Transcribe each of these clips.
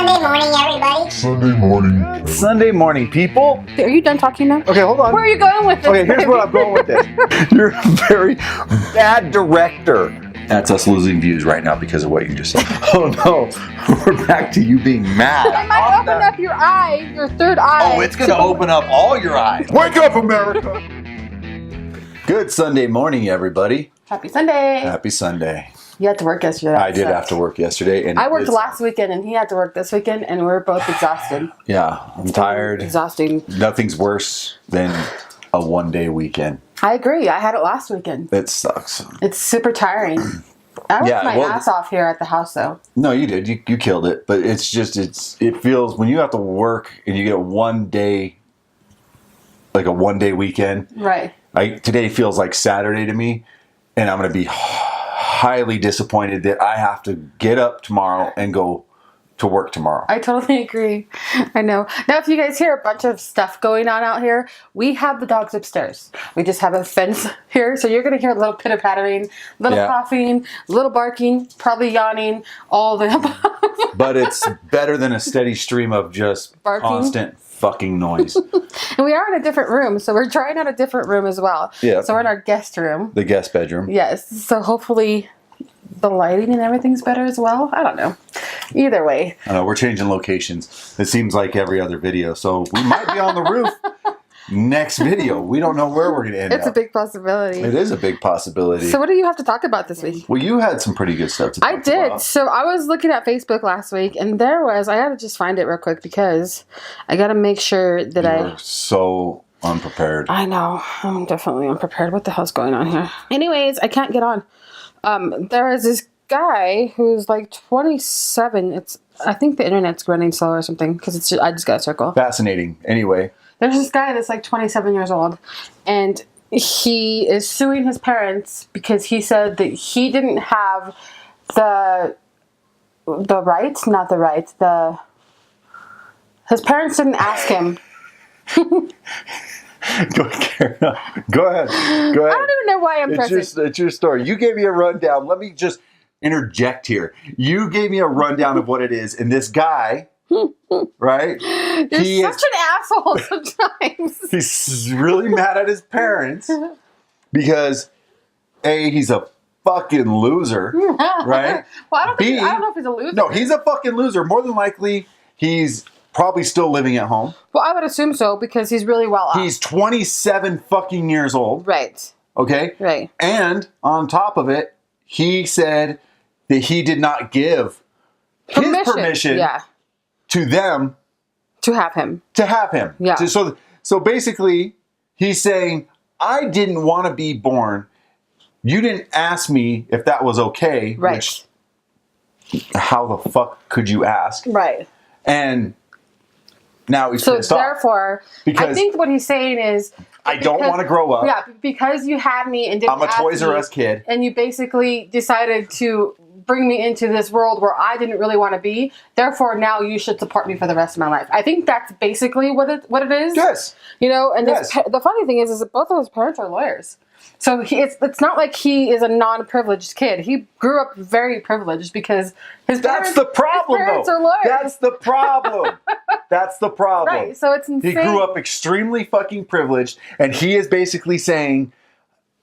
Sunday morning, everybody. Sunday morning. Sunday morning, people. Are you done talking now? Okay, hold on. Where are you going with this? Okay, here's where I'm going with this. You're a very bad director. That's us losing views right now because of what you just said. Oh no, we're back to you being mad. It might open up your eye, your third eye. Oh, it's going to open up all your eyes. Wake up, America! Good Sunday morning, everybody. Happy Sunday. Happy Sunday. You had to work yesterday. I did have to work yesterday. And I worked last weekend and he had to work this weekend and we're both exhausted. Yeah, I'm tired. Exhausting. Nothing's worse than a one-day weekend. I agree. I had it last weekend. It sucks. It's super tiring. I worked my ass off here at the house, though. No, you did. You killed it. But it's just, it feels, when you have to work and you get one day, like a one-day weekend. Right. Today feels like Saturday to me. And I'm going to be highly disappointed that I have to get up tomorrow and go to work tomorrow. I totally agree. I know. Now, if you guys hear a bunch of stuff going on out here, we have the dogs upstairs. We just have a fence here, so you're going to hear a little pitter-pattering, little coughing, little barking, probably yawning, all the above. But it's better than a steady stream of just barking. Constant fucking noise. And we are in a different room, so we're trying out a different room as well. Yeah. So we're in our guest room. The guest bedroom. Yes. So hopefully the lighting and everything's better as well. I don't know. Either way. I know, we're changing locations. It seems like every other video. So we might be on the roof next video. We don't know where we're going to end up. It's a big possibility. It is a big possibility. So what do you have to talk about this week? Well, you had some pretty good stuff to talk about. I did. So I was looking at Facebook last week, and I had to just find it real quick because I got to make sure that You're so unprepared. I know. I'm definitely unprepared. What the hell's going on here? Anyways, I can't get on. There is this guy who's like 27. I think the internet's running slow or something because I just got a circle. Fascinating. Anyway. There's this guy that's like 27 years old, and he is suing his parents because he said that he didn't have his parents didn't ask him. Go ahead. I don't even know why I'm pressing. It's your story. You gave me a rundown. Let me just interject here. You gave me a rundown of what it is, and this guy, right? You're such an asshole sometimes. He's really mad at his parents because A, he's a fucking loser, right? Well, I don't know if he's a loser. No, he's a fucking loser. More than likely, he's probably still living at home. Well, I would assume so because he's really well off. He's 27 fucking years old. Right. Okay? Right. And on top of it, he said that he did not give his permission to them to have him. Yeah. So basically, he's saying, I didn't want to be born. You didn't ask me if that was okay. Right. Which, how the fuck could you ask? Right. And now he's pissed off. So therefore, I think what he's saying is, I don't want to grow up. Yeah, because you had me and didn't I'm a Toys R Us kid. And you basically decided to bring me into this world where I didn't really want to be. Therefore, now you should support me for the rest of my life. I think that's basically what it is. Yes. You know, and the funny thing is that both of his parents are lawyers. So it's not like he is a non-privileged kid. He grew up very privileged because his parents are lawyers. That's the problem. That's the problem. Right, so it's insane. He grew up extremely fucking privileged, and he is basically saying,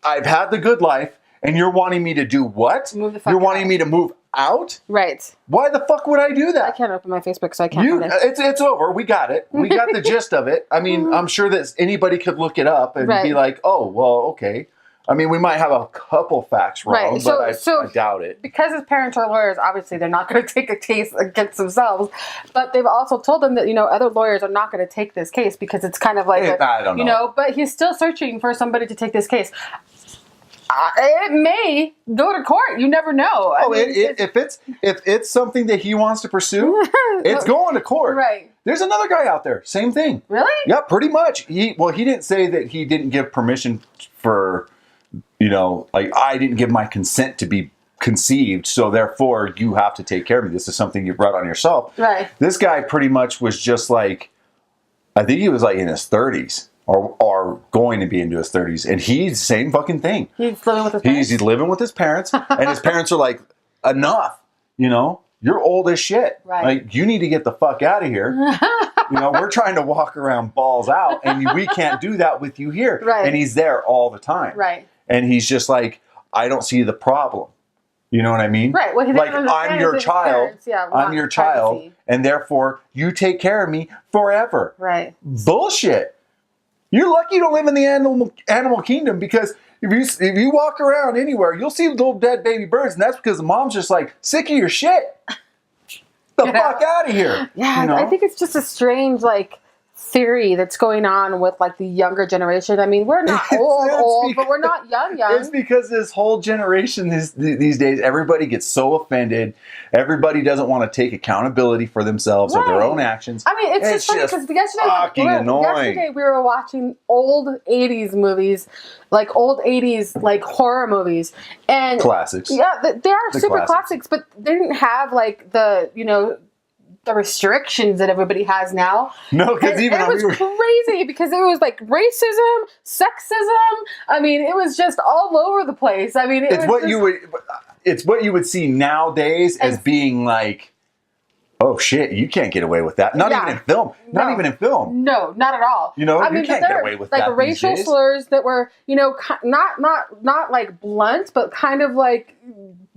I've had the good life, and you're wanting me to do what? Move the fuck You're wanting me to move out? Right. Why the fuck would I do that? I can't open my Facebook, so I can't find it. It's over. We got it. We got the gist of it. I mean, I'm sure that anybody could look it up and be like, oh, well, okay. I mean, we might have a couple facts wrong, but I doubt it. Because his parents are lawyers, obviously they're not going to take a case against themselves. But they've also told them that, other lawyers are not going to take this case because it's kind of like, I don't know. But he's still searching for somebody to take this case. It may go to court. You never know. If it's something that he wants to pursue, it's going to court. Right. There's another guy out there. Same thing. Really? Yeah, pretty much. He didn't say that he didn't give permission for, I didn't give my consent to be conceived, so therefore you have to take care of me. This is something you brought on yourself. Right. This guy pretty much was just like, I think he was like in his 30s. Or going to be into his 30s. And he's the same fucking thing. He's living with his parents? He's living with his parents. And his parents are like, enough. You're you're old as shit. Right. Like, you need to get the fuck out of here. We're trying to walk around balls out, and we can't do that with you here. Right. And he's there all the time. Right. And he's just like, I don't see the problem. You know what I mean? Right. Well, he like, doesn't I'm your understand child. his parents, yeah, I'm want your child. privacy. And therefore, you take care of me forever. Right. Bullshit. You're lucky you don't live in the animal kingdom, because if you walk around anywhere, you'll see little dead baby birds, and that's because the mom's just like, sick of your shit. The fuck out of here. Yeah, I think it's just a strange, like, theory that's going on with, like, the younger generation. I mean, we're not old, but we're not young. It's because this whole generation these days, everybody gets so offended. Everybody doesn't want to take accountability for themselves or their own actions. I mean, it's just funny because yesterday we were watching old 80s movies, like old 80s like horror movies. And classics. Yeah, they are super classics, but they didn't have, like, the restrictions that everybody has now. No, because even it was crazy because it was like racism, sexism. I mean, it was just all over the place. I mean, it's what you would see nowadays as being like, oh shit, you can't get away with that. Not even in film. Not even in film. No, not at all. You can't get away with that. Like racial slurs that were, not like blunt, but kind of like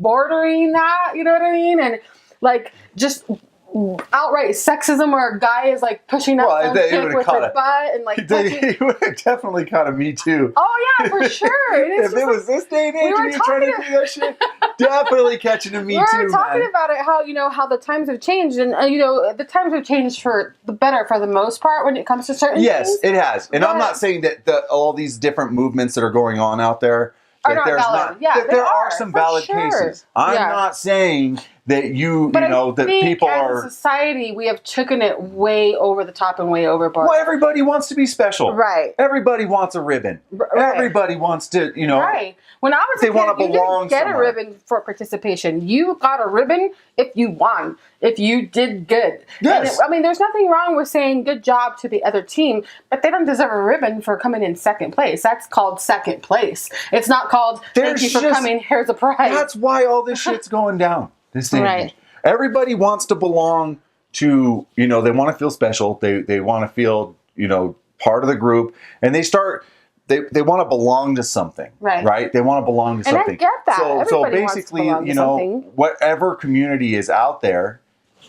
bordering that. You know what I mean? And like just outright sexism where a guy is like pushing up some chick with her butt and like he would have definitely caught a Me Too. Oh yeah, for sure. If it was this day and age and you're trying to do that shit, definitely catching a Me Too. We were talking about it, how the times have changed, and the times have changed for the better for the most part when it comes to certain things. Yes, it has. And I'm not saying that all these different movements that are going on out there, that there are some valid cases. I'm not saying that people are. As a society, we have taken it way over the top and way overboard. Well, everybody wants to be special. Right. Everybody wants a ribbon. Right. Everybody wants to, Right. When I was a kid, you didn't get a ribbon for participation. You got a ribbon if you won, if you did good. Yes. And there's nothing wrong with saying good job to the other team, but they don't deserve a ribbon for coming in second place. That's called second place. It's not called thank you for coming, here's a prize. That's why all this shit's going down. Right. Everybody wants to belong to, they want to feel special. They want to feel, part of the group. And they want to belong to something. Right? They want to belong to something. And I get that. So basically, whatever community is out there,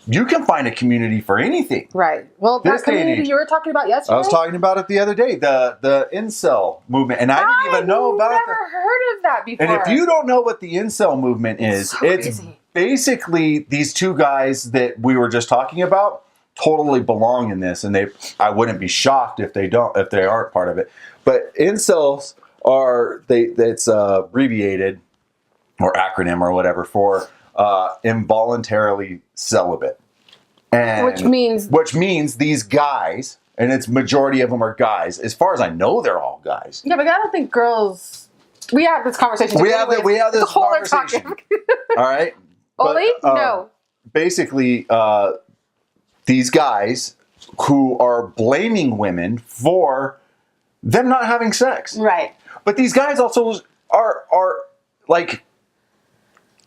you can find a community for anything. Right. Well, that community you were talking about yesterday? I was talking about it the other day, the incel movement. And I didn't even know about it. I've never heard of that before. And if you don't know what the incel movement is, it's basically these two guys that we were just talking about totally belong in this. And I wouldn't be shocked if they aren't part of it. But incels it's abbreviated or acronym or whatever for involuntarily celibate. And which means these guys, and it's majority of them are guys. As far as I know, they're all guys. Yeah, but I don't think girls. We have this conversation. We have this conversation. All right. Oli? No. Basically, these guys who are blaming women for them not having sex. Right. But these guys also are like,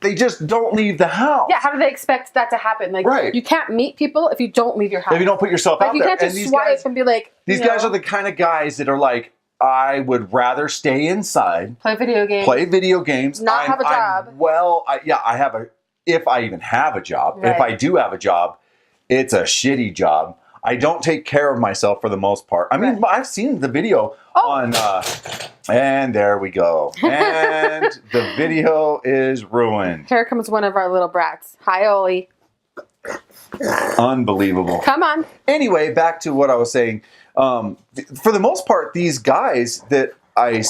they just don't leave the house. Yeah, how do they expect that to happen? Like, you can't meet people if you don't leave your house. If you don't put yourself out there. You can't just swipe and be like, these guys are the kind of guys that are like, I would rather stay inside. Play video games. Not have a job. If I even have a job. Right. If I do have a job, it's a shitty job. I don't take care of myself for the most part. I mean, I've seen the video on, and there we go. And the video is ruined. Here comes one of our little brats. Hi, Oli. Unbelievable. Come on. Anyway, back to what I was saying. For the most part, these guys that I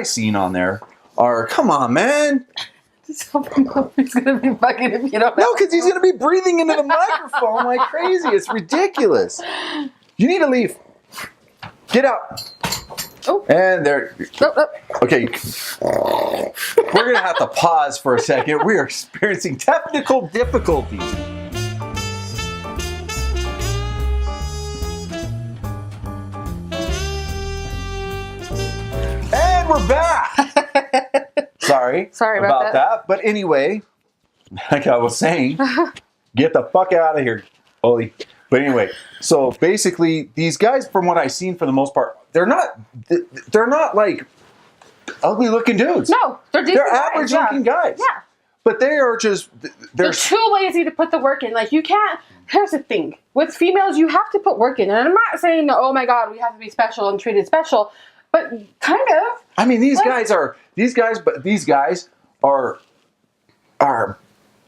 seen on there are, come on, man. He's gonna be bugging if you don't. No, because he's gonna be breathing into the microphone like crazy. It's ridiculous. You need to leave. Get out. Oh. And there. Okay. We're gonna have to pause for a second. We are experiencing technical difficulties. And we're back. Sorry about that. But anyway, like I was saying, Get the fuck out of here, Oli. But anyway, so basically, these guys, from what I've seen, for the most part, they're not like ugly looking dudes. No, they're decent They're average looking guys. Yeah. But they are just they're too lazy to put the work in. Like, you can't. Here's the thing with females, you have to put work in, and I'm not saying, oh my god, we have to be special and treated special, but kind of. I mean, these guys are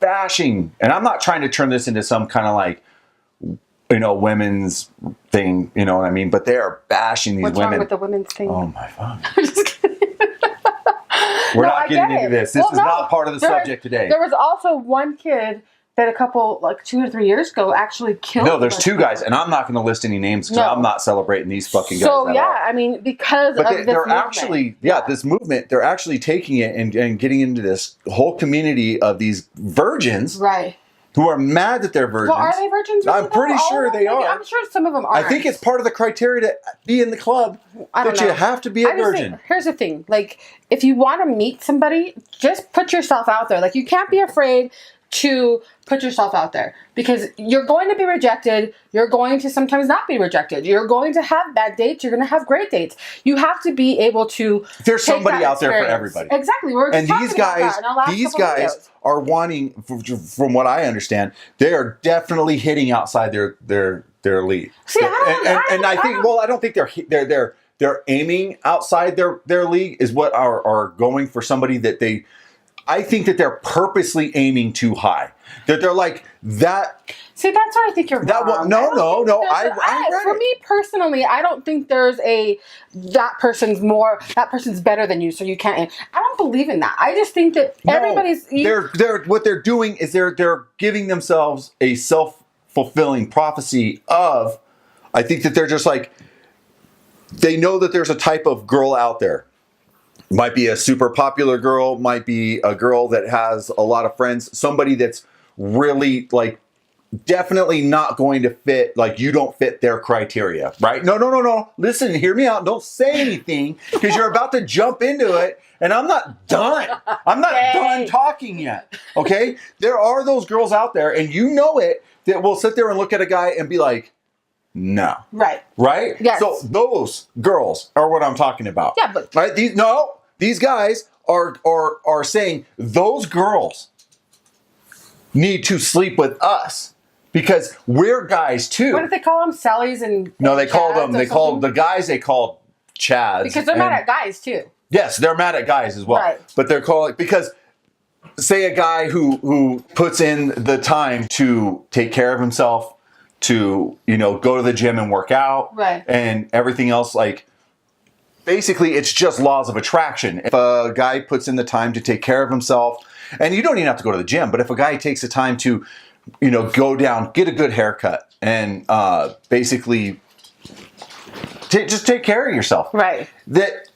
bashing, and I'm not trying to turn this into some kind of like, women's thing, you know what I mean? But they are bashing these women. What's wrong with the women's thing? Oh my fuck. I'm just kidding. We're not getting into this. This is not part of the subject today. There was also one kid that a couple, like 2 or 3 years ago, actually killed. No, there's 2 guys, and I'm not going to list any names because I'm not celebrating these fucking guys. So at all. I mean, because of this movement. Actually, this movement, they're actually taking it and getting into this whole community of these virgins, right? Who are mad that they're virgins. Well, are they virgins? I'm pretty sure they are. I'm sure some of them are. I think it's part of the criteria to be in the club that you have to be a virgin. Here's the thing: like, if you want to meet somebody, just put yourself out there. Like, you can't be afraid to put yourself out there, because you're going to be rejected. You're going to sometimes not be rejected. You're going to have bad dates. You're going to have great dates. You have to be able to. There's somebody out there for everybody. Exactly. And these guys are wanting, from what I understand, they are definitely hitting outside their league. See, I don't think they're aiming outside their league is what are going for somebody that they. I think that they're purposely aiming too high. That they're like that. See, that's where I think you're wrong. No. For me personally, I don't think there's that person's better than you, so you can't. I don't believe in that. I just think that everybody's. What they're doing is they're giving themselves a self-fulfilling prophecy of. I think that they're just like. They know that there's a type of girl out there. Might be a super popular girl, might be a girl that has a lot of friends, somebody that's really like definitely not going to fit, like you don't fit their criteria, right? No. Listen, hear me out. Don't say anything because you're about to jump into it and I'm not done. I'm not done talking yet, okay? There are those girls out there and you know it that will sit there and look at a guy and be like, no. Right. Right? Yes. So those girls are what I'm talking about. Yeah, but right? These guys are saying those girls need to sleep with us because we're guys too. What did they call them? Sallys and they called the guys they called Chads. Because they're mad at guys too. Yes, they're mad at guys as well. Right. But they're calling because say a guy who puts in the time to take care of himself, to go to the gym and work out, right, and everything else, like basically it's just laws of attraction. If a guy puts in the time to take care of himself, and you don't even have to go to the gym, but if a guy takes the time to go down, get a good haircut, and basically just take care of yourself, right, that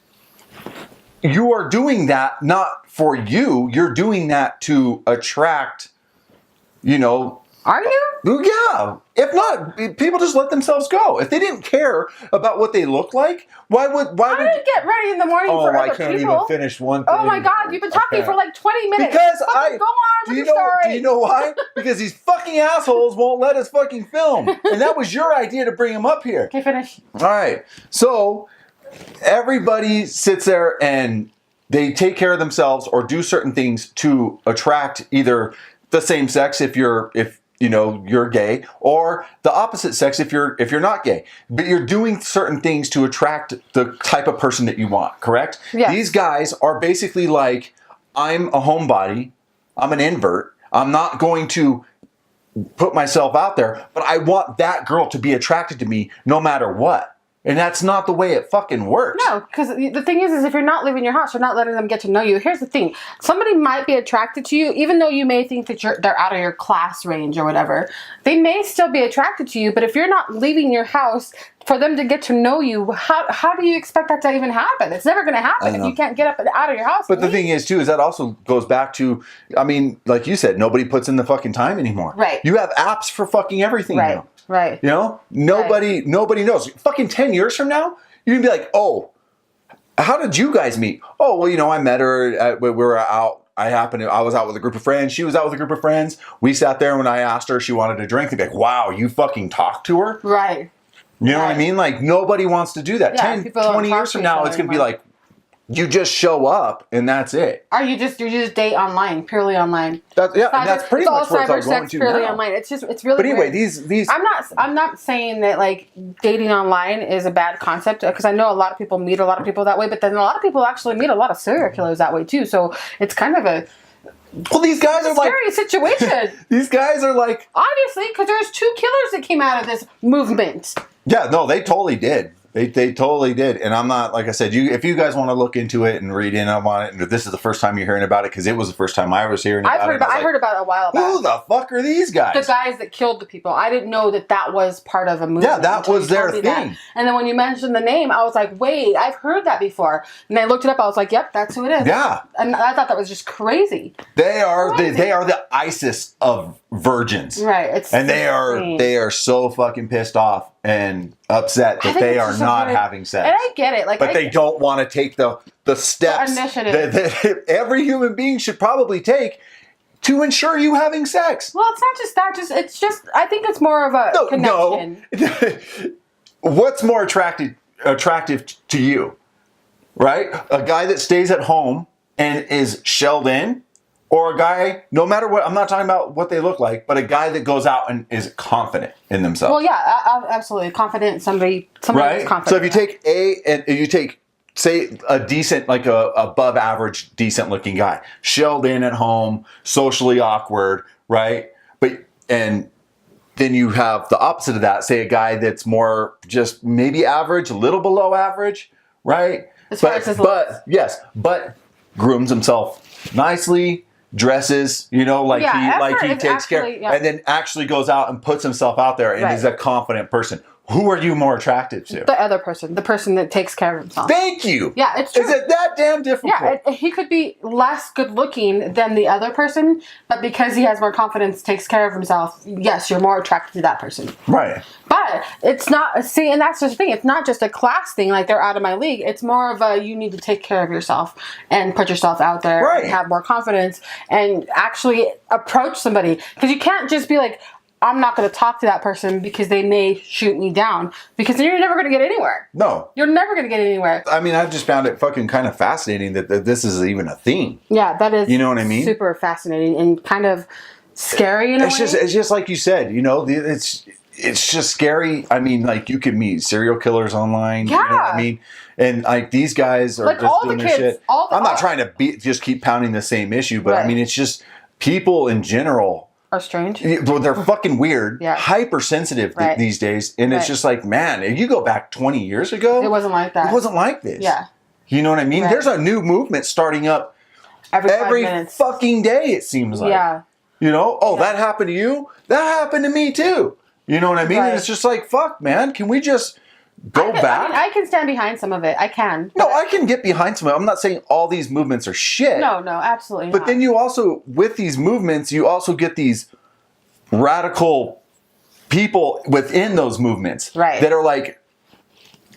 you are doing that not for you're doing that to attract Are you? Yeah. If not, people just let themselves go. If they didn't care about what they look like, why would you get ready in the morning for other people? I can't even finish one thing. Oh my God, you've been talking for like 20 minutes. Because go on with your story. Do you know why? Because these fucking assholes won't let us fucking film. And that was your idea to bring them up here. Okay, finish. All right. So everybody sits there and they take care of themselves or do certain things to attract either the same sex if you're gay, or the opposite sex if you're not gay. But you're doing certain things to attract the type of person that you want, correct? Yes. These guys are basically like, I'm a homebody, I'm an invert, I'm not going to put myself out there, but I want that girl to be attracted to me no matter what. And that's not the way it fucking works. No, because the thing is if you're not leaving your house, you're not letting them get to know you. Here's the thing. Somebody might be attracted to you, even though you may think that they're out of your class range or whatever. They may still be attracted to you, but if you're not leaving your house for them to get to know you, how do you expect that to even happen? It's never going to happen if you can't get up and out of your house. But the thing is, too, is that also goes back to, I mean, like you said, nobody puts in the fucking time anymore. Right. You have apps for fucking everything now. Right. Nobody knows. Fucking 10 years from now, you're going to be like, oh, how did you guys meet? Oh, well, I met her, we were out I was out with a group of friends. She was out with a group of friends. We sat there, and when I asked her if she wanted a drink, they'd be like, wow, you fucking talked to her? Right. You know what I mean? Like, nobody wants to do that. Yeah, 10, people don't 20 talk years to from each now, other it's going to be anymore. like, you just show up, and that's it. Or you just date online, purely online. And that's pretty much what it's all cyber going sex to purely now. online. It's really. But anyway, weird. these I'm not saying that like dating online is a bad concept, because I know a lot of people meet a lot of people that way, but then a lot of people actually meet a lot of serial killers that way too. So it's kind of a these guys are like scary situation. these guys are like, Obviously, because there's 2 killers that came out of this movement. yeah, no, they totally did. They totally did. And I'm not, like I said, if you guys want to look into it and read in on it, and if this is the first time you're hearing about it, because it was the first time I was hearing about it. I heard about it a while back. Who the fuck are these guys? The guys that killed the people. I didn't know that was part of a movement. Yeah, that until was you told their me that. thing. And then when you mentioned the name, I was like, wait, I've heard that before. And I looked it up. I was like, yep, that's who it is. Yeah. And I thought that was just crazy. They are the ISIS of virgins. Right. They are so fucking pissed off and upset that they are not having sex. And I get it. But they don't want to take the steps initiative. that every human being should probably take to ensure you having sex. Well, it's not just that. It's just I think it's more of a connection. No. What's more attractive to you, right? A guy that stays at home and is shelled in, or a guy, no matter what, I'm not talking about what they look like, but a guy that goes out and is confident in themselves. Well, yeah, absolutely. Confident, somebody right? who's confident. So if you take say a decent, like a above average, decent looking guy, shelled in at home, socially awkward, right? And then you have the opposite of that, say a guy that's more just maybe average, a little below average, right? As far as his looks. But grooms himself nicely, dresses, like he takes care, and then actually goes out and puts himself out there and is a confident person. Who are you more attractive to? The other person, the person that takes care of himself. Thank you. Yeah, it's true. Is it that damn difficult? Yeah, he could be less good looking than the other person, but because he has more confidence, takes care of himself, yes, you're more attracted to that person. Right. But it's not, and that's just the thing, it's not just a class thing, like they're out of my league. It's more of a, you need to take care of yourself and put yourself out there and have more confidence and actually approach somebody. Because you can't just be like, I'm not going to talk to that person because they may shoot me down, because then you're never going to get anywhere. No. You're never going to get anywhere. I mean, I just found it fucking kind of fascinating that this is even a thing. Yeah, that is. You know what I mean? Super fascinating and kind of scary in a way. It's just like you said, it's just scary. I mean, like, you could meet serial killers online. Yeah. You know what I mean? And like, these guys are like just all doing the their kids, shit. I'm not trying to just keep pounding the same issue, but I mean, it's just people in general are strange. They're fucking weird, hypersensitive these days. And it's just like, man, if you go back 20 years ago, it wasn't like that. It wasn't like this. Yeah. You know what I mean? There's a new movement starting up every fucking day, it seems like. Yeah. That happened to you? That happened to me too. You know what I mean? And it's just like, fuck, man, can we just go back? I mean, I can stand behind some of it. I can. No, I can get behind some of it. I'm not saying all these movements are shit. No, absolutely not. But then you also, with these movements, you also get these radical people within those movements that are like,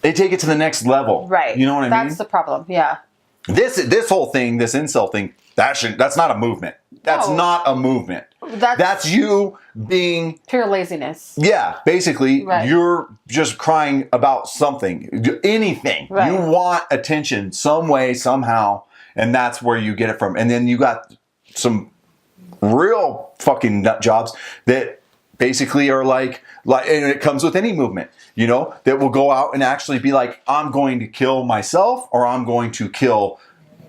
they take it to the next level. Right. You know what I mean? That's the problem. Yeah. This whole thing, this incel thing, that's not a movement. That's not a movement. That's you being pure laziness. Yeah, basically, you're just crying about something, anything. Right. You want attention some way, somehow, and that's where you get it from. And then you got some real fucking nut jobs that basically are like, and it comes with any movement, that will go out and actually be like, I'm going to kill myself, or I'm going to kill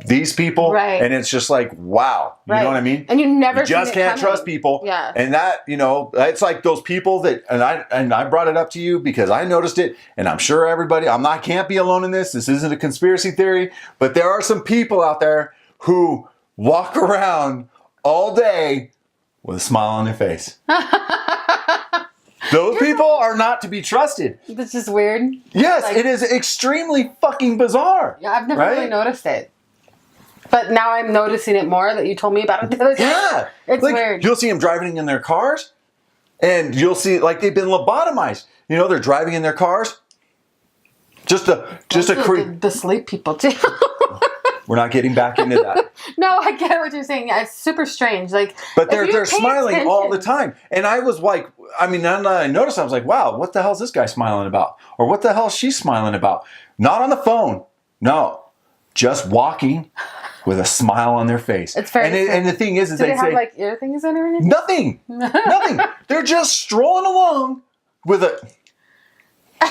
these people. Right. And it's just like, wow. You know what I mean? And you just can't trust people. Yeah. And that, it's like those people that, and I brought it up to you because I noticed it, and I'm sure everybody, can't be alone in this. This isn't a conspiracy theory, but there are some people out there who walk around all day with a smile on their face. Those people are not to be trusted. This is weird. Yes, it is extremely fucking bizarre. Yeah, I've never really noticed it. But now I'm noticing it more that you told me about it the other day. Yeah. It's weird. You'll see them driving in their cars, and you'll see, like, they've been lobotomized. They're driving in their cars. The sleep people too. We're not getting back into that. No, I get what you're saying. Yeah, it's super strange. Like, But if you they're pay smiling attention- all the time. And I was like, I mean, then I noticed, I was like, wow, what the hell is this guy smiling about? Or what the hell is she smiling about? Not on the phone. No. Just walking with a smile on their face. It's very and the thing is Do they have say, like ear things in or anything? nothing. Nothing. They're just strolling along with a,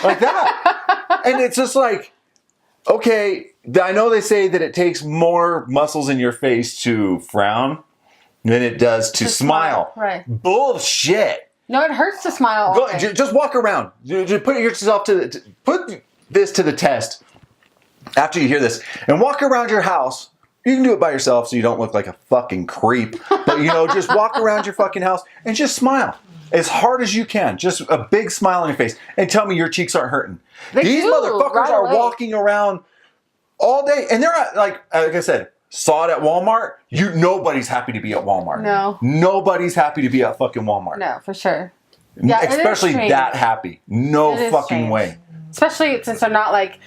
like that. And it's just like, okay, I know they say that it takes more muscles in your face to frown than it does to smile. Right. Bullshit. No, it hurts to smile. Go, just walk around. Just put yourself put this to the test after you hear this, and walk around your house. You can do it by yourself so you don't look like a fucking creep. But just walk around your fucking house and just smile as hard as you can. Just a big smile on your face, and tell me your cheeks aren't hurting. These motherfuckers right are away. walking around all day, and they're not, like I said. Saw it at Walmart. Nobody's happy to be at Walmart. No. Nobody's happy to be at fucking Walmart. No, for sure. Yeah, it is Especially strange. that happy. No It is fucking strange. way. Especially since they're not like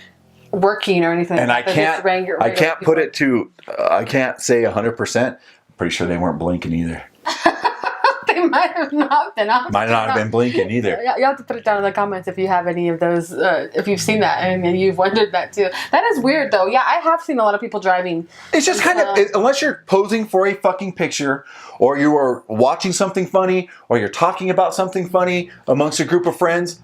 working or anything. And I They're can't just regular put people. it to, I can't say 100%. I'm pretty sure they weren't blinking either. They might have not been. Might not have been blinking either. You have to put it down in the comments if you have any of those, if you've seen that and you've wondered that too. That is weird though. Yeah, I have seen a lot of people driving. It's just kind of, unless you're posing for a fucking picture, or you are watching something funny, or you're talking about something funny amongst a group of friends,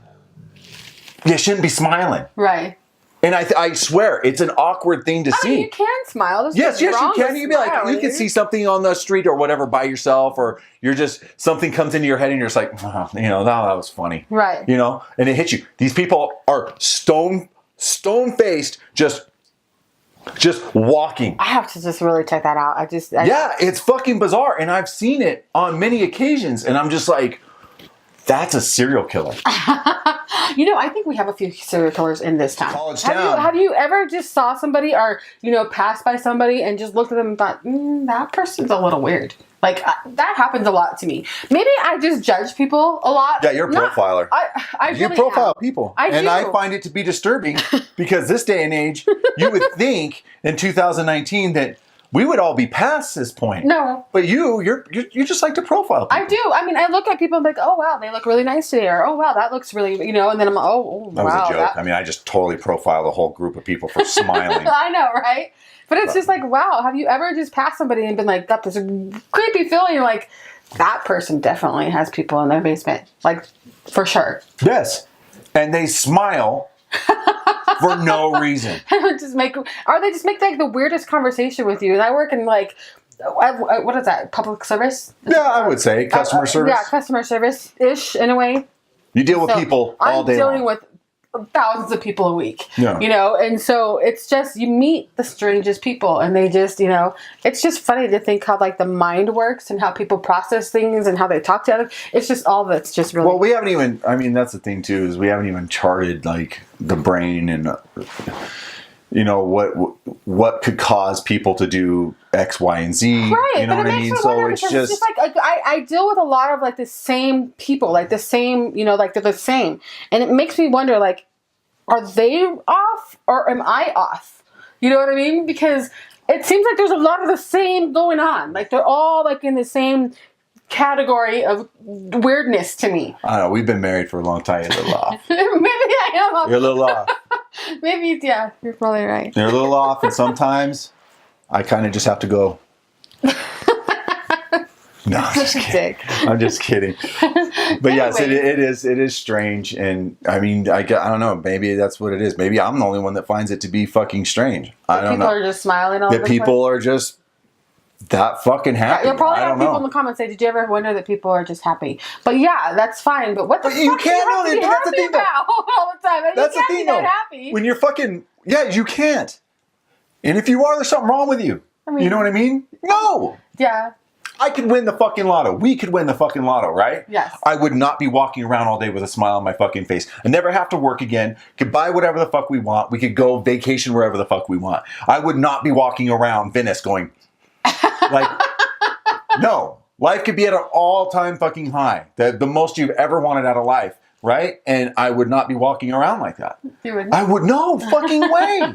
you shouldn't be smiling. Right. And I swear, it's an awkward thing to I see. mean, you can smile. There's Yes, nothing you wrong can. with You can be like, you can smiling. see something on the street or whatever by yourself, or you're just, something comes into your head and you're just like, oh, that was funny. Right. And it hits you. These people are stone-faced, just walking. I have to just really check that out. Yeah, it's fucking bizarre. And I've seen it on many occasions, and I'm just like, that's a serial killer. I think we have a few serial killers in this town. College town. Have you ever just saw somebody or, passed by somebody and just looked at them and thought, that person's a little weird? Like, that happens a lot to me. Maybe I just judge people a lot. Yeah, you're a profiler. I You really profile am. people. I and do. I find it to be disturbing because this day and age, you would think in 2019 that we would all be past this point. No. But you just like to profile people. I do. I mean, I look at people and be like, oh, wow, they look really nice today. Or, oh, wow, that looks really, and then I'm like, oh, That wow. was a joke. I mean, I just totally profiled a whole group of people for smiling. I know, right? But it's just like, wow, have you ever just passed somebody and been like, got this creepy feeling? You're like, that person definitely has people in their basement. Like, for sure. Yes. And they smile for no reason. They just make like the weirdest conversation with you. And I work in like, what is that? Public service? Yeah, I would say customer service. Yeah, customer service-ish in a way. You deal with So people all day I'm dealing long. with thousands of people a week. Yeah. And so it's just, you meet the strangest people and they just, it's just funny to think how like the mind works and how people process things and how they talk to others. It's just all that's just really. Well, we haven't even, I mean, that's the thing too, is we haven't even charted like the brain and, what could cause people to do X, Y, and Z. Right, You know but what it I makes mean? me So wonder it's because just, like I deal with a lot of like the same people, like the same, like they're the same, and it makes me wonder, like, are they off or am I off? You know what I mean? Because it seems like there's a lot of the same going on. Like they're all like in the same category of weirdness to me. I don't know. We've been married for a long time. You're a little off. Maybe I am off. You're a little off. Maybe, yeah, you're probably right. You're a little off, and sometimes I kind of just have to go. No, I'm just kidding. I'm just kidding. But yes, it is strange, and I mean, I don't know. Maybe that's what it is. Maybe I'm the only one that finds it to be fucking strange. I don't know. People are just smiling all the That time. people are just that fucking happy. You'll probably I have don't people in know. the comments say, "Did you ever wonder that people are just happy?" But yeah, that's fine. But what the But you fuck can't do you know have that- to be that's the thing, though. happy about all the time? That's you the can't thing, be that though. happy. When you're fucking you can't. And if you are, there's something wrong with you. I mean- You know what I mean? No. Yeah. I could win the fucking lotto. We could win the fucking lotto, right? Yes. I would not be walking around all day with a smile on my fucking face. I never have to work again. Could buy whatever the fuck we want. We could go vacation wherever the fuck we want. I would not be walking around Venice going, like, no. Life could be at an all-time fucking high. The most you've ever wanted out of life, right? And I would not be walking around like that. You would. I would, no fucking way.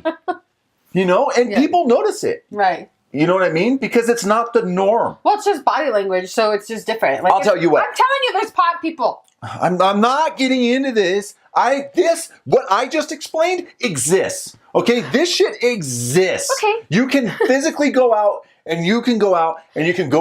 You know, and people notice it. Right. You know what I mean? Because it's not the norm. Well, it's just body language, so it's just different. Like, I'll tell you what. I'm telling you, there's pot people. I'm not getting into this. What I just explained exists. Okay? This shit exists. Okay. You can physically go out and you can go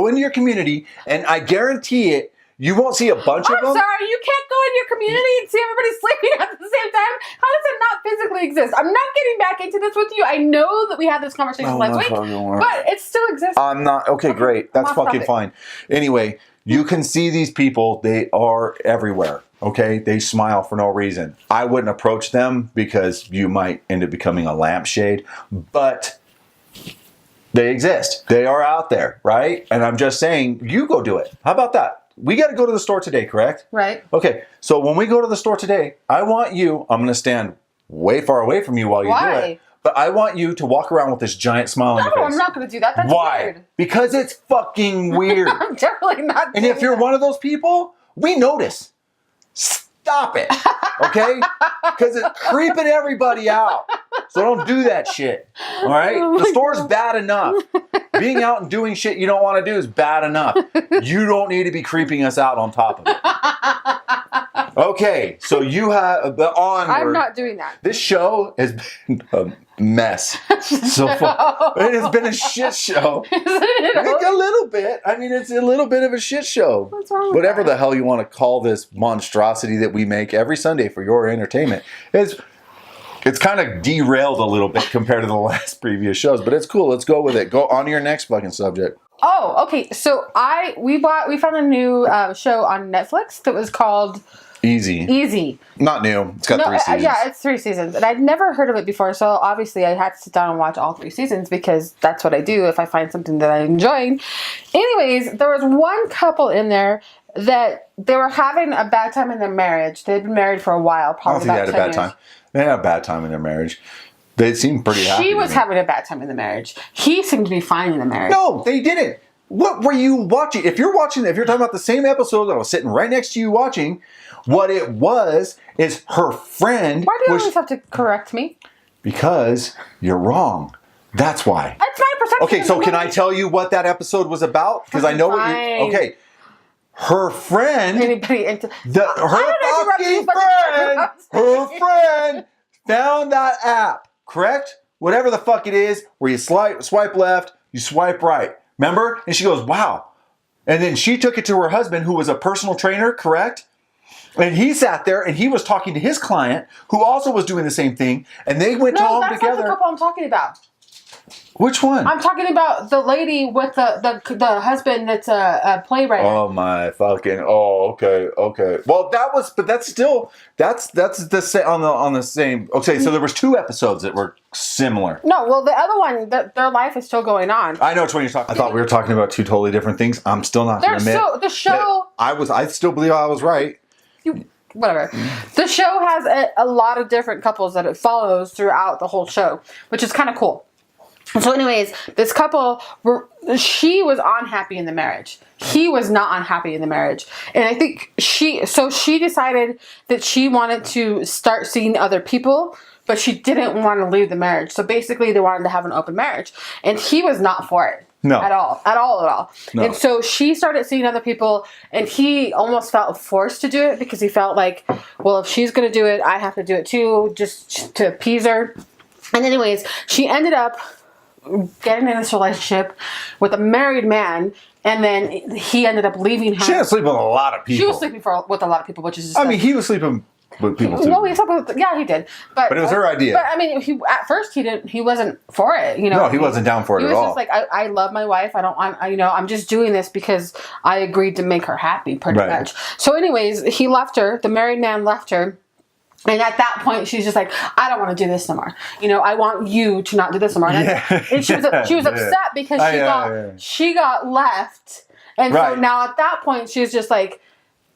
into your community, and I guarantee it, you won't see a bunch of them. I'm sorry, you can't go in your community and see everybody sleeping at the same time. How does it not physically exist? I'm not getting back into this with you. I know that we had this conversation last week, but it still exists. I'm not. Okay, great. That's fucking fine. Anyway, you can see these people. They are everywhere. Okay? They smile for no reason. I wouldn't approach them because you might end up becoming a lampshade, but they exist. They are out there, right? And I'm just saying, you go do it. How about that? We got to go to the store today, correct? Right. Okay, so when we go to the store today, I want you, I'm going to stand way far away from you while you do it. But I want you to walk around with this giant smile on your face. No, I'm not going to do that. That's weird. Because it's fucking weird. I'm definitely not And if you're one of those people, we notice. Stop it. Okay? Because it's creeping everybody out. So don't do that shit. All right? The store's bad enough. Being out and doing shit you don't want to do is bad enough. You don't need to be creeping us out on top of it. Okay, so you have the onward. I'm not doing that. This show has been a mess so far. It has been a shit show. Like a little bit. I mean, it's a little bit of a shit show. What's wrong with Whatever that? the hell you want to call this monstrosity that we make every Sunday for your entertainment. It's kind of derailed a little bit compared to the last previous shows, but it's cool. Let's go with it. Go on to your next fucking subject. Oh, okay. So we found a new show on Netflix that was called Easy. Not new. It's got 3 seasons. Yeah, it's 3 seasons. And I'd never heard of it before, so obviously I had to sit down and watch all 3 seasons because that's what I do if I find something that I'm enjoying. Anyways, there was one couple in there that they were having a bad time in their marriage. They'd been married for a while, probably about 10 years. They had a bad time. They had a bad time in their marriage. They seemed pretty happy. She was having a bad time in the marriage. He seemed to be fine in the marriage. No, they didn't. What were you watching? If you're talking about the same episode that I was sitting right next to you watching, what it was is her friend. Why do you always have to correct me? Because you're wrong. That's why. That's my perception. Okay, so can I tell you what that episode was about? Because I know what you. Okay. Her friend. Her friend found that app, correct? Whatever the fuck it is, where you swipe left, you swipe right. Remember? And she goes, wow. And then she took it to her husband, who was a personal trainer, correct? And he sat there and he was talking to his client, who also was doing the same thing. And they went home together. No, that's not the couple I'm talking about. Which one? I'm talking about the lady with the husband that's a playwright. Oh my fucking! Oh, okay. Well, that's the same on the same. Okay, so there was 2 episodes that were similar. No, well, the other one, their life is still going on. I know which one you're talking. I thought we were talking about 2 totally different things. I'm still not going to admit. The show. I still believe I was right. Whatever. The show has a lot of different couples that it follows throughout the whole show, which is kind of cool. So anyways, this couple, she was unhappy in the marriage. He was not unhappy in the marriage. And I think she decided that she wanted to start seeing other people, but she didn't want to leave the marriage. So basically they wanted to have an open marriage. And he was not for it. No. At all. No. And so she started seeing other people, and he almost felt forced to do it because he felt like, well, if she's going to do it, I have to do it too, just to appease her. And anyways, she ended up getting in this relationship with a married man, and then he ended up leaving her. She had to sleep with a lot of people. She was sleeping with a lot of people, which is just he was sleeping with people too. No, he slept with. Yeah, he did. But it was her idea. But I mean, at first he wasn't for it. You know, no, he wasn't down for it at all. He was just like, I love my wife. I'm just doing this because I agreed to make her happy, pretty much. So, anyways, he left her. The married man left her. And at that point, she's just like, I don't want to do this no more. I want you to not do this no more. And she was upset because she got left. And so now at that point, she's just like,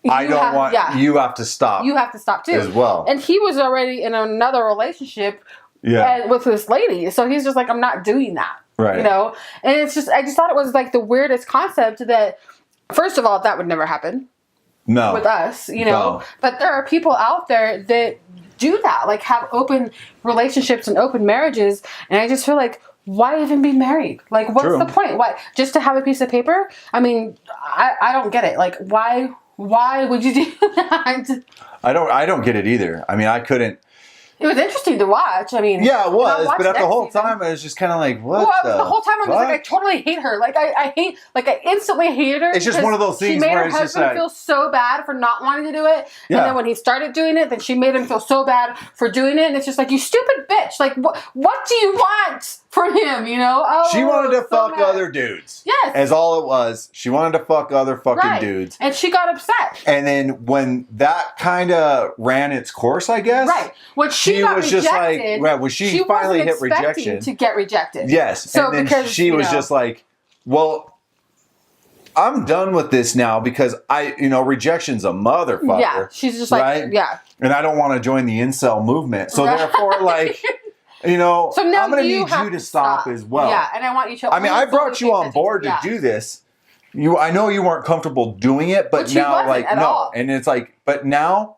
you have to stop. You have to stop too. As well. And he was already in another relationship with this lady. So he's just like, I'm not doing that. Right. And it's just, I just thought it was like the weirdest concept that, first of all, that would never happen. No. With us, No. But there are people out there that do that, like have open relationships and open marriages. And I just feel like, why even be married? Like, what's True. the point? Why, just to have a piece of paper? I mean, I don't get it. Like, why would you do that? I don't get it either. I mean, I couldn't. It was interesting to watch. I mean, Yeah, it was, watch but at the next whole season. time, I was just kind of like, what? Well, the whole time I'm just like, I totally hate her. Like, I hate, like, I instantly hated her. It's just because one of those things she made where her it's just husband like- feel so bad for not wanting to do it. Yeah. And then when he started doing it, then she made him feel so bad for doing it. And it's just like, you stupid bitch. Like, what do you want from him, you know? Oh, She wanted to so fuck mad. other dudes. Yes. As all it was. She wanted to fuck other fucking Right. dudes. And she got upset. And then when that kind of ran its course, I guess. Right. When she got was rejected, just like, right, when she finally wasn't hit expecting rejection. to get rejected. Yes. So and then because she was you know, just like, well, I'm done with this now because rejection's a motherfucker. yeah, she's just like, right? yeah. And I don't want to join the incel movement. So Right. therefore, like, So now I'm going to you need have you to stop as well. Yeah, and I want you to. I mean, I brought you on board yeah. to do this. I know you weren't comfortable doing it, but Which he now, wasn't like, at no. all. And it's like, but now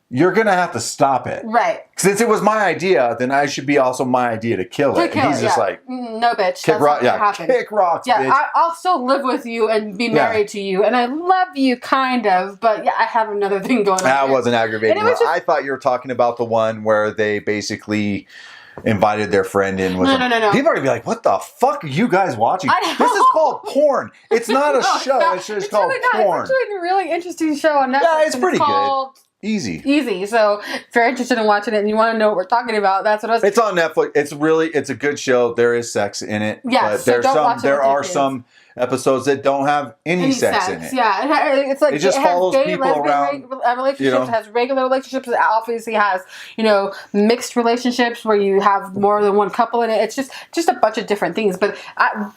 you're going to have to stop it. Right. Since it was my idea, then I should be also my idea to kill it. To kill and he's it, just yeah. like, No, bitch. kick That's rock, not gonna happen. kick rocks, Yeah, bitch. I'll still live with you and be married to you, and I love you, kind of. But yeah, I have another thing going on. That here. wasn't aggravating. And it was just- I thought you were talking about the one where they basically invited their friend in with them. No. People are gonna be like, "What the fuck are you guys watching? I know. This is called porn. It's not a show. No, It's just called really not. porn. It's actually a really interesting show on Netflix. Yeah, it's and pretty good. called Easy. Easy. So if you're interested in watching it and you want to know what we're talking about, that's what I was. It's on Netflix. It's a good show. There is sex in it. Yeah, but so there's don't watch it there with your are kids. some episodes that don't have any sex in it. Yeah, it's like It just has follows gay, people lesbian around, relationships. you know. It has regular relationships. It obviously has mixed relationships where you have more than one couple in it. It's just a bunch of different things. But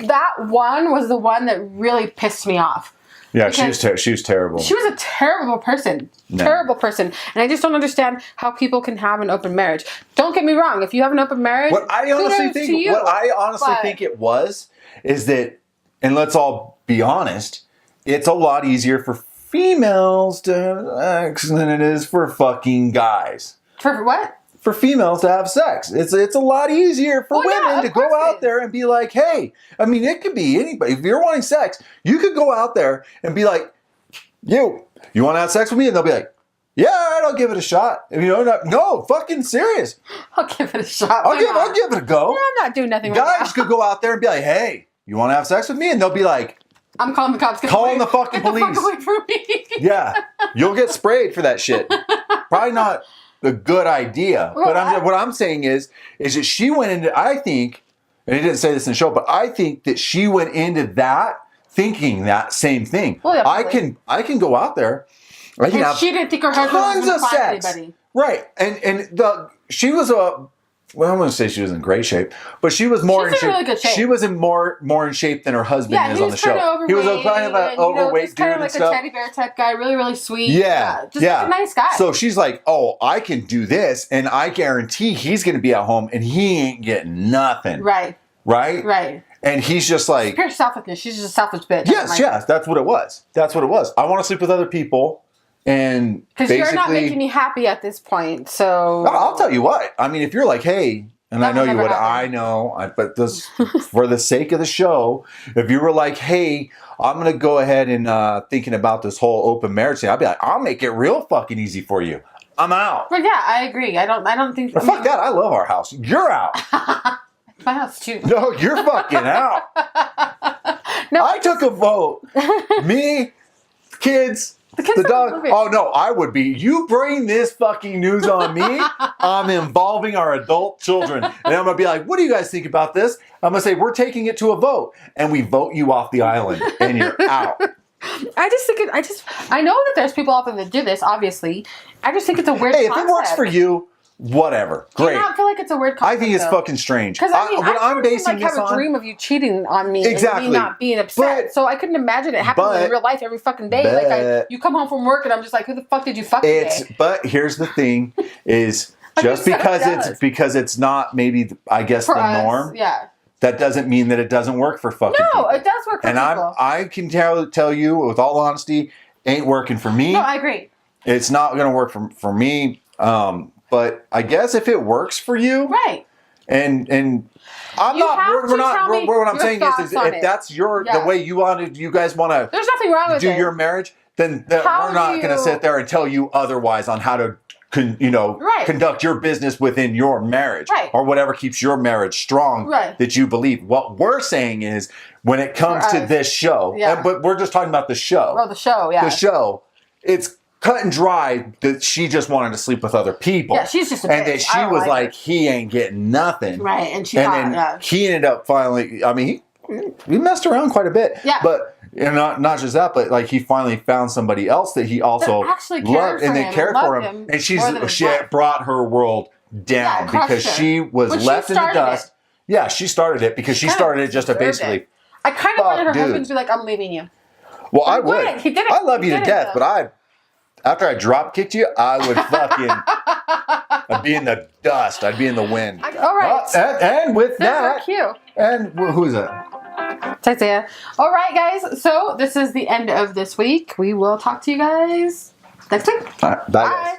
that one was the one that really pissed me off. Yeah, she was terrible. She was a terrible person. No. Terrible person. And I just don't understand how people can have an open marriage. Don't get me wrong. If you have an open marriage, What I honestly kudos to you, but- think it was is that, and let's all be honest, it's a lot easier for females to have sex than it is for fucking guys. For what? For females to have sex, it's a lot easier for Well, yeah, women of to go course it out is. there and be like, hey, I mean, it could be anybody. If you're wanting sex, you could go out there and be like, you want to have sex with me? And they'll be like, yeah, all right, I'll give it a shot. And, no, fucking serious. I'll give it a shot. I'll Why give not? it a go. Yeah, I'm not doing nothing right Guys now. could go out there and be like, hey, you want to have sex with me? And they'll be like, I'm calling the cops. Get Calling away- the fucking get police. The fuck away from me. yeah, you'll get sprayed for that shit. Probably not a good idea. Well, But what I'm saying is that she went into, I think, and he didn't say this in the show, but I think that she went into that thinking that same thing. Well, yeah, I probably. can go out there. I can And have she didn't think her husband was tons going of to find sex. anybody. Right. And she was I'm going to say she was in great shape, but she was more She's in in shape. really good shape. She was in more in shape than her husband Yeah, is he on the was show. kind of overweight. He was a kind of an overweight just dude kind of and like stuff. a teddy bear type guy, really, really sweet. Yeah, Just like a nice guy. So she's like, "Oh, I can do this, and I guarantee he's going to be at home, and he ain't getting nothing." right, Right. And he's just like, pure selfishness. She's just a selfish bitch. yes, that's what it was. That's what it was. I want to sleep with other people, and Because you're not making me happy at this point. So I'll tell you what. I mean, if you're like, hey, and I That know will you never would, happen. I know, but this, for the sake of the show, if you were like, hey, I'm going to go ahead and thinking about this whole open marriage thing, I'd be like, I'll make it real fucking easy for you. I'm out. But yeah, I agree. I don't think. But fuck that. I love our house. You're out. My house too. No, you're fucking out. No, I took a vote. Me, kids, The kids the don't dog. love it. Oh no, I would be. You bring this fucking news on me, I'm involving our adult children. And I'm gonna be like, what do you guys think about this? I'm gonna say, we're taking it to a vote. And we vote you off the island and you're out. I just think I know that there's people out there that do this. Obviously, I just think it's a weird. Hey, if concept. it works for you, whatever. Do Great. you not feel like it's a weird I concept? think it's though? fucking strange. Because I mean, what I'm basing like this have a on. dream of you cheating on me Exactly. and me not being upset. But- so I couldn't imagine it happening in real life every fucking day. Like you come home from work and I'm just like, who the fuck did you fuck today? But here's the thing: is just I'm so because jealous. it's not maybe I guess For the us, norm. yeah. That doesn't mean that it doesn't work for fucking No, people. it does work for And people. I can tell you with all honesty, ain't working for me. No, I agree. It's not going to work for me. but I guess if it works for you, Right. and I'm You not. have We're to not. tell me What I'm your saying thoughts is on if it. that's the way you guys want to There's nothing wrong with do it. your marriage, then How we're not do going to you- sit there and tell you otherwise on how to, Right. conduct your business within your marriage, Right. or whatever keeps your marriage strong. Right. That you believe. What we're saying is, when it comes For to us. this show, Yeah. but we're just talking about the show. Oh, the show, yeah. The show, it's cut and dry that she just wanted to sleep with other people. Yeah, she's just a and bitch. that she I don't was like like, her. he ain't getting nothing. Right, and she And thought, then yeah. he ended up finally. I mean, he messed around quite a bit. Yeah. But and not just that, but like he finally found somebody else that he also That actually cared loved for and him they and cared for loved him. him And more than his she wife. brought her world down crushed because her. she was When she left in the started dust. it. Yeah, she started it because she Kinda started it just to deserved basically. it. I kind of wanted her dude. husband to be like, I'm leaving you. Well, I He would. wouldn't. He didn't. I love you He to didn't, death, though. but after I drop kicked you, I would I'd be in the dust. I'd be in the wind. All right. And with that, Those are cute. and who's that? Isaiah. All right, guys. So this is the end of this week. We will talk to you guys next week. All right, bye, guys. Bye.